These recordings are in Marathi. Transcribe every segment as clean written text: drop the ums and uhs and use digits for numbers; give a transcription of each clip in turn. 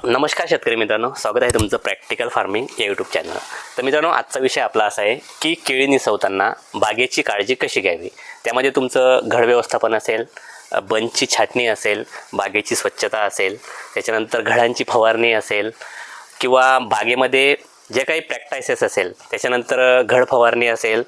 नमस्कार शेतकरी मित्रांनो, स्वागत आहे तुमचं प्रॅक्टिकल फार्मिंग या यूट्यूब चॅनल। तर मित्रांनो, आजचा विषय आपला असा आहे की केळी निसवताना बागेची काळजी कशी घ्यावी। त्यामध्ये तुमचं घड व्यवस्थापन असेल, बंचची छाटणी असेल, बागेची स्वच्छता असेल, त्याच्यानंतर घडांची फवारणी असेल किंवा बागेमध्ये जे काही प्रॅक्टिसेस असेल, त्याच्यानंतर घड फवारणी असेल,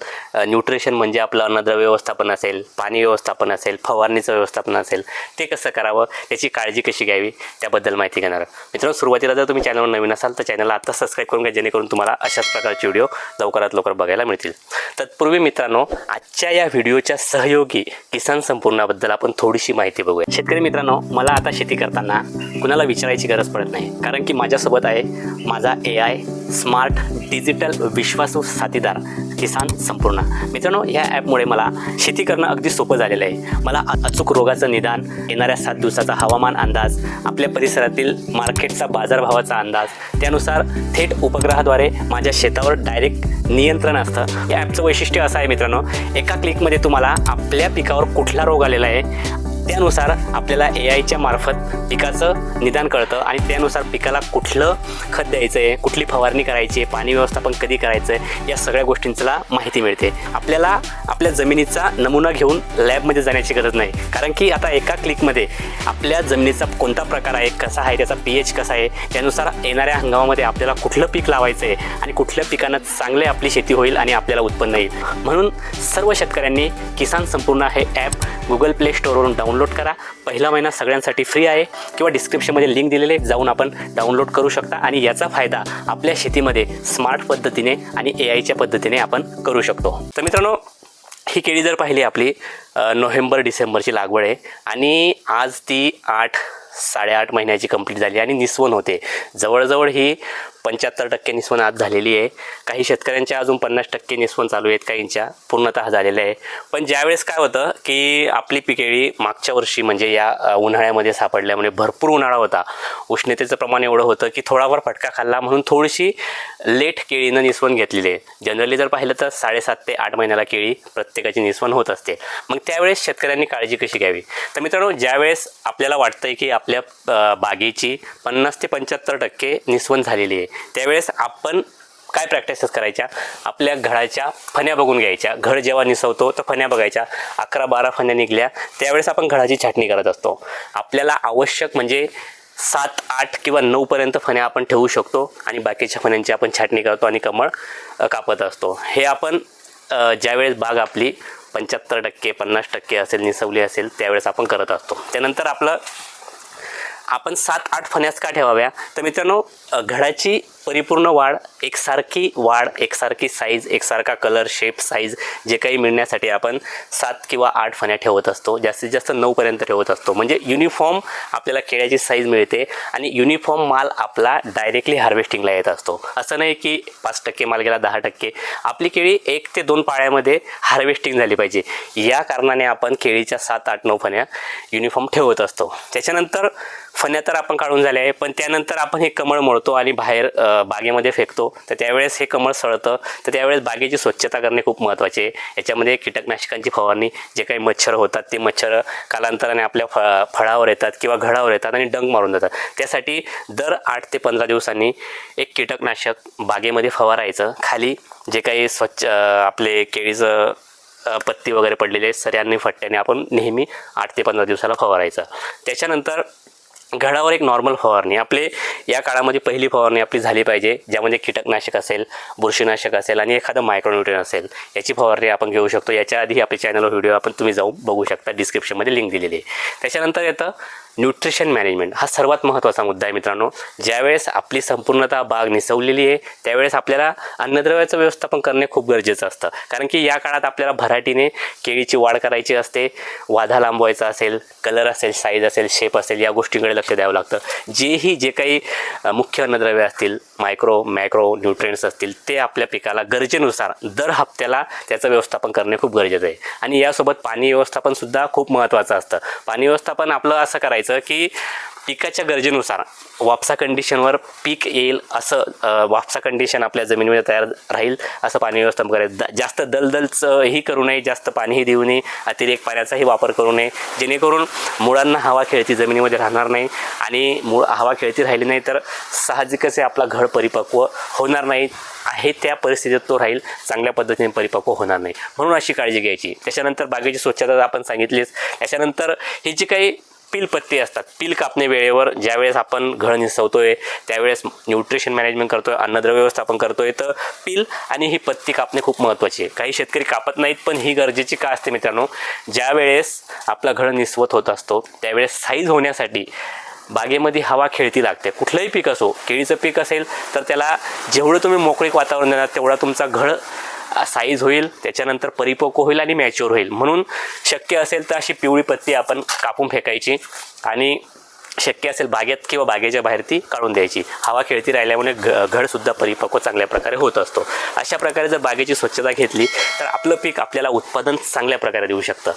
न्यूट्रिशन म्हणजे आपलं अन्नद्रव्य व्यवस्थापन असेल, पाणी व्यवस्थापन असेल, फवारणीचं व्यवस्थापन असेल, ते कसं करावं, त्याची काळजी कशी घ्यावी त्याबद्दल माहिती घेणार। मित्रांनो, सुरुवातीला जर तुम्ही चॅनलवर नवीन असाल तर चॅनलला आता सबस्क्राईब करून घ्या, जेणेकरून तुम्हाला अशाच प्रकारचे व्हिडिओ लवकरात लवकर बघायला मिळतील। तत्पूर्वी मित्रांनो, आजच्या या व्हिडिओच्या सहयोगी किसान संपूर्णाबद्दल आपण थोडीशी माहिती बघूया। शेतकरी मित्रांनो, मला आता शेती करताना कुणाला विचारायची गरज पडत नाही, कारण की माझ्यासोबत आहे माझा AI स्मार्ट डिजिटल विश्वासू साथीदार किसान संपूर्ण। मित्रांनो, या ॲपमुळे मला शेती करणं अगदी सोपं झालेलं आहे। मला अचूक रोगाचं निदान, येणाऱ्या 7 दिवसाचा हवामान अंदाज, आपल्या परिसरातील मार्केटचा बाजारभावाचा अंदाज, त्यानुसार थेट उपग्रहाद्वारे माझ्या शेतावर डायरेक्ट नियंत्रण असतं। या ॲपचं वैशिष्ट्य असं आहे मित्रांनो, एका क्लिकमध्ये तुम्हाला आपल्या पिकावर कुठला रोग आलेला आहे त्यानुसार आपल्याला AIच्या मार्फत पिकाचं निदान कळतं आणि त्यानुसार पिकाला कुठलं खत द्यायचं आहे, कुठली फवारणी करायची आहे, पाणी व्यवस्थापन कधी करायचं आहे, या सगळ्या गोष्टींचा माहिती मिळते। आपल्याला आपल्या जमिनीचा नमुना घेऊन लॅबमध्ये जाण्याची गरज नाही, कारण की आता एका क्लिकमध्ये आपल्या जमिनीचा कोणता प्रकार आहे, कसा आहे, त्याचा pH कसा आहे, त्यानुसार येणाऱ्या हंगामामध्ये आपल्याला कुठलं पीक लावायचं आहे आणि कुठल्या पिकांना चांगले आपली शेती होईल आणि आपल्याला उत्पन्न येईल। म्हणून सर्व शेतकऱ्यांनी किसान संपूर्ण हे ॲप गुगल प्ले स्टोअरवरून डाउनलोड करा। पहिला महिना सगळ्यांसाठी फ्री आहे किंवा डिस्क्रिप्शनमध्ये लिंक दिलेले जाऊन आपण डाउनलोड करू शकता आणि याचा फायदा आपल्या शेतीमध्ये स्मार्ट पद्धतीने आणि AIच्या पद्धतीने आपण करू शकतो। तर मित्रांनो, ही केळी जर पाहिली आपली नोव्हेंबर-डिसेंबरची लागवड आहे आणि आज ती 8-8.5 महिन्याची कंप्लीट झाली आणि निस्वन होते। जवळजवळ ही 75% निस्वन आज झालेली आहे। काही शेतकऱ्यांच्या अजून 50% निस्वन चालू आहेत, काहींच्या पूर्णतः झालेलं आहे। पण ज्यावेळेस काय होतं की आपली केळी मागच्या वर्षी म्हणजे या उन्हाळ्यामध्ये सापडल्यामुळे भरपूर उन्हाळा होता, उष्णतेचं प्रमाण एवढं होतं की थोडाफार फटका खाल्ला, म्हणून थोडीशी लेट केळीनं निस्वन घेतलेली आहे। जनरली जर पाहिलं तर 7.5 ते 8 महिन्याला केळी प्रत्येकाची निस्वन होत असते। मग त्यावेळेस शेतकऱ्यांनी काळजी कशी घ्यावी। तर मित्रांनो, ज्यावेळेस आपल्याला वाटतंय की आपल्या बागेची 50 ते 75% निस्वन झालेली आहे, त्यावेळेस आपण काय प्रॅक्टिसेस करायच्या, आपल्या घडाच्या फण्या बघून घ्यायच्या। घड जेव्हा निसवतो तर फण्या बघायच्या, 11-12 फण्या निघल्या त्यावेळेस आपण घडाची छाटणी करत असतो। आपल्याला आवश्यक म्हणजे 7, 8 किंवा 9 पर्यंत फण्या आपण ठेवू शकतो आणि बाकीच्या फण्यांची आपण छाटणी करतो आणि कमळ कापत असतो। हे आपण ज्यावेळेस बाग आपली 75% 50% असेल, निसवली असेल, त्यावेळेस आपण करत असतो। त्यानंतर आपण 7-8 फण्यास का ठेवाव्या। तर मित्रांनो, घडाची परिपूर्ण वाढ, एकसारखी साईज, एकसारखा कलर, शेप, साईज जे काही मिळण्यासाठी आपण 7 किंवा 8 फण्या ठेवत असतो। जास्तीत जास्त 9 पर्यंत ठेवत असतो, म्हणजे युनिफॉर्म आपल्याला केळ्याची साईज मिळते आणि युनिफॉर्म माल आपला डायरेक्टली हार्वेस्टिंगला येत असतो। असं नाही की 5% माल गेला, 10%। आपली केळी 1 ते 2 पाळ्यामध्ये हार्वेस्टिंग झाली पाहिजे, या कारणाने आपण केळीच्या 7, 8, 9 फण्या युनिफॉर्म ठेवत असतो। त्याच्यानंतर फण्या तर आपण काढून झाले आहे, पण त्यानंतर आपण हे कमळ मळतो आणि बाहेर बागेमध्ये फेकतो, तर त्यावेळेस हे कमळ सळतं, तर त्यावेळेस बागेची स्वच्छता करणे खूप महत्त्वाचे आहे। याच्यामध्ये कीटकनाशकांची फवारणी, जे काही मच्छर होतात ते मच्छर कालांतराने आपल्या फळावर येतात किंवा घडावर येतात आणि डंक मारून जातात, त्यासाठी दर 8 ते 15 दिवसांनी एक कीटकनाशक बागेमध्ये फवारायचं। खाली जे काही स्वच्छ आपले केळीचं पत्ती वगैरे पडलेले सऱ्यांनी फट्ट्याने आपण नेहमी 8 ते 15 दिवसाला फवारायचं। त्याच्यानंतर घडावर एक नॉर्मल फवारणी, आपले या काळामध्ये पहिली फवारणी आपली झाली पाहिजे, ज्यामध्ये कीटकनाशक असेल, बुरशीनाशक असेल आणि एखादं मायक्रोन्यूट्रिएंट असेल, याची फवारणी आपण घेऊ शकतो। याच्या आधी आपल्या चॅनलवर व्हिडिओ आपण तुम्ही जाऊन बघू शकता, डिस्क्रिप्शनमध्ये लिंक दिलेली आहे। त्याच्यानंतर येतं न्यूट्रिशन मॅनेजमेंट। हा सर्वात महत्त्वाचा मुद्दा आहे मित्रांनो। ज्यावेळेस आपली संपूर्णतः बाग निसवलेली आहे त्यावेळेस आपल्याला अन्नद्रव्याचं व्यवस्थापन करणे खूप गरजेचं असतं, कारण की या काळात आपल्याला भराटीने केळीची वाढ करायची असते, वाधा लांबवायचा असेल, कलर असेल, साईज असेल, शेप असेल, या गोष्टींकडे लक्ष द्यावं लागतं। जे काही मुख्य अन्नद्रव्य असतील, मॅक्रो न्यूट्रिएंट्स असतील, ते आपल्या पिकाला गरजेनुसार दर हप्त्याला त्याचं व्यवस्थापन करणे खूप गरजेचं आहे। आणि यासोबत पाणी व्यवस्थापनसुद्धा खूप महत्त्वाचं असतं। पाणी व्यवस्थापन आपलं असं करायचं बघायचं की पिकाच्या गरजेनुसार वापसा कंडिशनवर पीक येईल असं वापसा कंडिशन आपल्या जमिनीमध्ये तयार राहील असं पाणी व्यवस्थापन करायचं. जास्त दलदलचंही करू नये, जास्त पाणीही देऊ नये, अतिरेक पाण्याचाही वापर करू नये, जेणेकरून मुळांना हवा खेळती जमिनीमध्ये राहणार नाही आणि हवा खेळती राहिली नाही तर साहजिकच आपला घड परिपक्व होणार नाही आहे. त्या परिस्थितीत तो राहील, चांगल्या पद्धतीने परिपक्व होणार नाही. म्हणून अशी काळजी घ्यायची. त्याच्यानंतर बागेची स्वच्छता आपण सांगितलीच. त्याच्यानंतर ही जी काही पील पत्ती असतात, पील कापणे वेळेवर ज्यावेळेस आपण घड निसवतोय त्यावेळेस न्यूट्रिशन मॅनेजमेंट करतोय, अन्नद्रव्य व्यवस्थापन करतोय, तर पील आणि ही पत्ती कापणे खूप महत्त्वाची आहे. काही शेतकरी कापत नाहीत, पण ही गरजेची का असते मित्रांनो, ज्यावेळेस आपला घड निसवत होत असतो त्यावेळेस साईज होण्यासाठी बागेमध्ये हवा खेळती लागते. कुठलंही पीक असो, केळीचं पीक असेल तर त्याला जेवढं तुम्ही मोकळीक वातावरण देणार तेवढा तुमचा घड साईज होईल, त्याच्यानंतर परिपक्व होईल आणि मॅच्युअर होईल. म्हणून शक्य असेल तर अशी पिवळी पत्ती आपण कापून फेकायची आणि शक्य असेल बागेत किंवा बागेच्या बाहेर ती काढून द्यायची. हवा खेळती राहिल्यामुळे घडसुद्धा परिपक्व चांगल्या प्रकारे होत असतो. अशा प्रकारे जर बागेची स्वच्छता घेतली तर आपलं पीक आपल्याला उत्पादन चांगल्या प्रकारे देऊ शकतं.